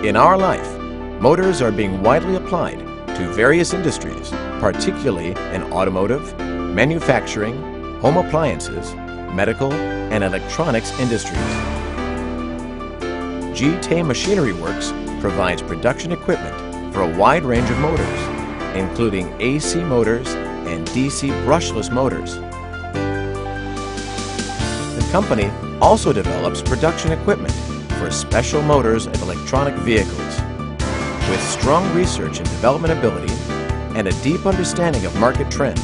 In our life, motors are being widely applied to various industries, particularly in automotive, manufacturing, home appliances, medical, and electronics industries. TAY Machinery Works provides production equipment for a wide range of motors, including AC motors and DC brushless motors. The company also develops production equipment for special motors of electronic vehicles. With strong research and development ability and a deep understanding of market trend,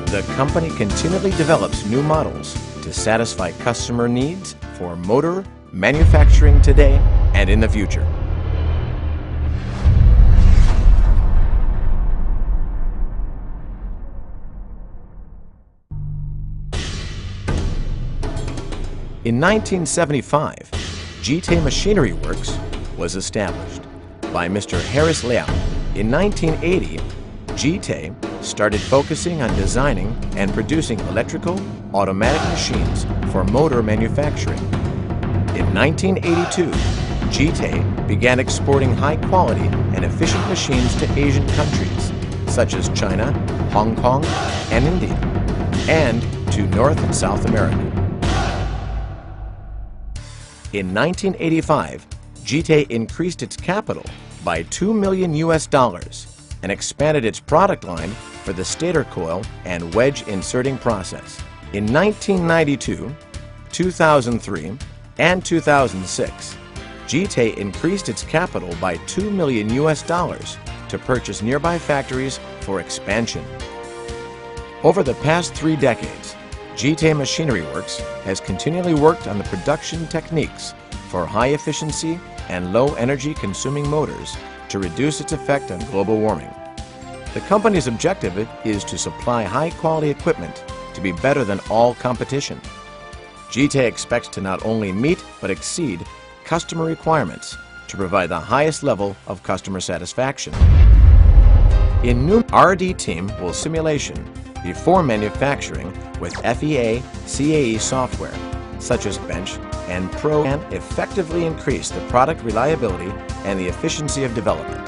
the company continually develops new models to satisfy customer needs for motor manufacturing today and in the future. In 1975, TAY Machinery Works was established by Mr. Harris Liao. In 1980, TAY started focusing on designing and producing electrical, automatic machines for motor manufacturing. In 1982, TAY began exporting high-quality and efficient machines to Asian countries, such as China, Hong Kong, and India, and to North and South America. In 1985, TAY increased its capital by $2 million and expanded its product line for the stator coil and wedge inserting process. In 1992, 2003, and 2006, TAY increased its capital by $2 million to purchase nearby factories for expansion. Over the past 3 decades, TAY Machinery Works has continually worked on the production techniques for high-efficiency and low-energy consuming motors to reduce its effect on global warming. The company's objective is to supply high-quality equipment to be better than all competition. TAY expects to not only meet but exceed customer requirements to provide the highest level of customer satisfaction. In new R&D team will simulation before manufacturing with FEA CAE software such as Bench and Pro can effectively increase the product reliability and the efficiency of development.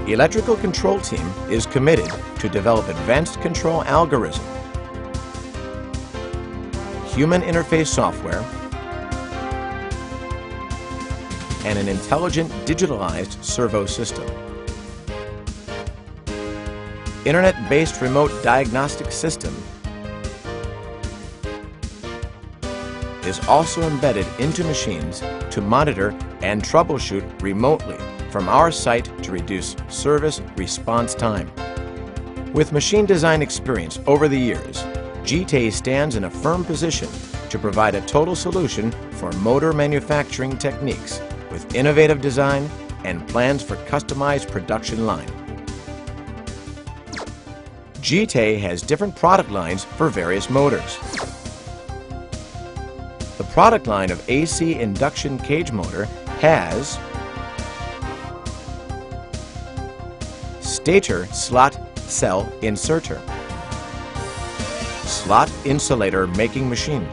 Electrical control team is committed to develop advanced control algorithm, human interface software, and an intelligent digitalized servo system. Internet-based remote diagnostic system is also embedded into machines to monitor and troubleshoot remotely from our site to reduce service response time. With machine design experience over the years, TAY stands in a firm position to provide a total solution for motor manufacturing techniques with innovative design and plans for customized production line. TAY has different product lines for various motors. The product line of AC induction cage motor has stator slot cell inserter, slot insulator making machine,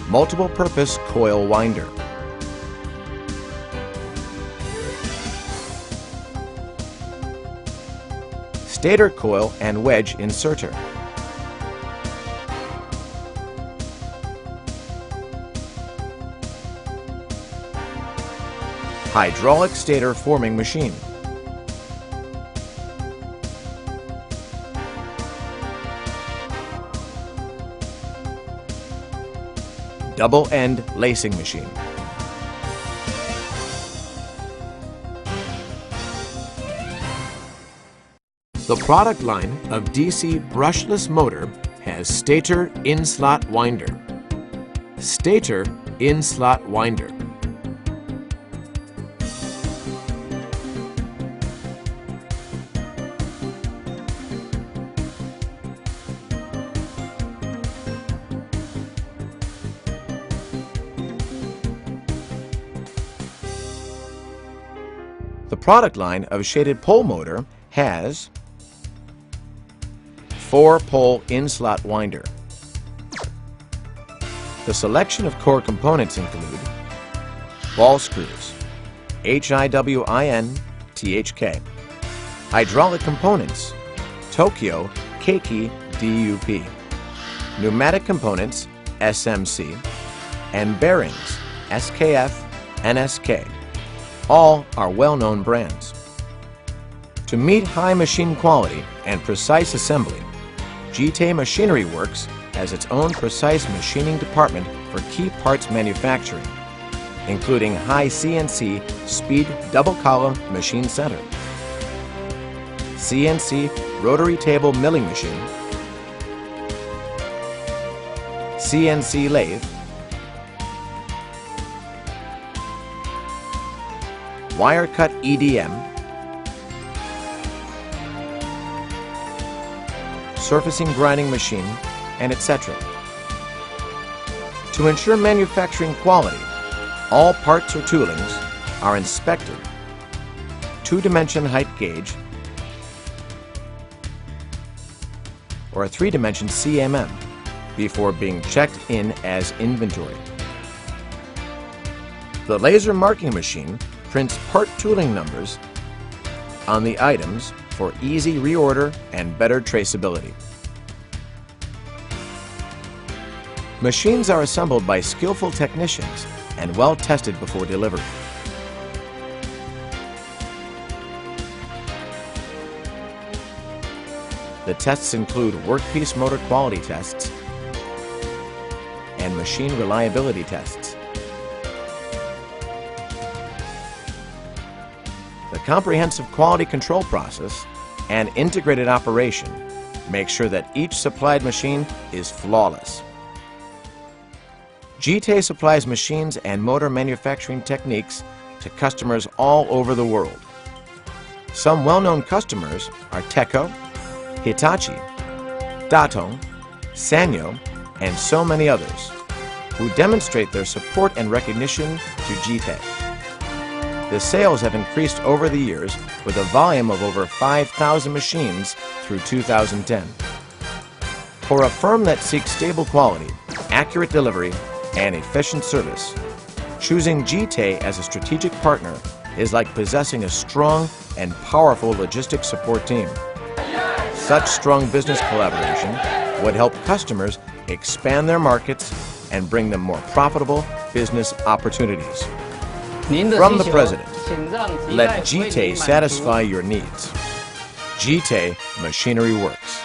multiple purpose coil winder, stator coil and wedge inserter, hydraulic stator forming machine, double end lacing machine. The product line of DC brushless motor has stator in-slot winder, stator in-slot winder, The product line of shaded pole motor has 4-pole in-slot winder. The selection of core components include ball screws, HIWIN, THK, hydraulic components, Tokyo, Keiki, DUP, pneumatic components, SMC, and bearings, SKF, NSK. All are well-known brands. To meet high machine quality and precise assembly, GYE Machinery Works has its own precise machining department for key parts manufacturing, including high CNC speed double column machine center, CNC rotary table milling machine, CNC lathe, wire cut EDM, surfacing grinding machine, and etc. To ensure manufacturing quality, all parts or toolings are inspected, 2-dimension height gauge, or a 3-dimension CMM before being checked in as inventory. The laser marking machine prints part tooling numbers on the items for easy reorder and better traceability. Machines are assembled by skillful technicians and well tested before delivery. The tests include workpiece motor quality tests and machine reliability tests. The comprehensive quality control process and integrated operation make sure that each supplied machine is flawless. GYE supplies machines and motor manufacturing techniques to customers all over the world. Some well-known customers are TECO, Hitachi, Datong, Sanyo, and so many others, who demonstrate their support and recognition to GYE. The sales have increased over the years with a volume of over 5,000 machines through 2010. For a firm that seeks stable quality, accurate delivery, and efficient service, choosing GYE as a strategic partner is like possessing a strong and powerful logistics support team. Such strong business collaboration would help customers expand their markets and bring them more profitable business opportunities. From the President, let GYE satisfy your needs. GYE Machinery Works.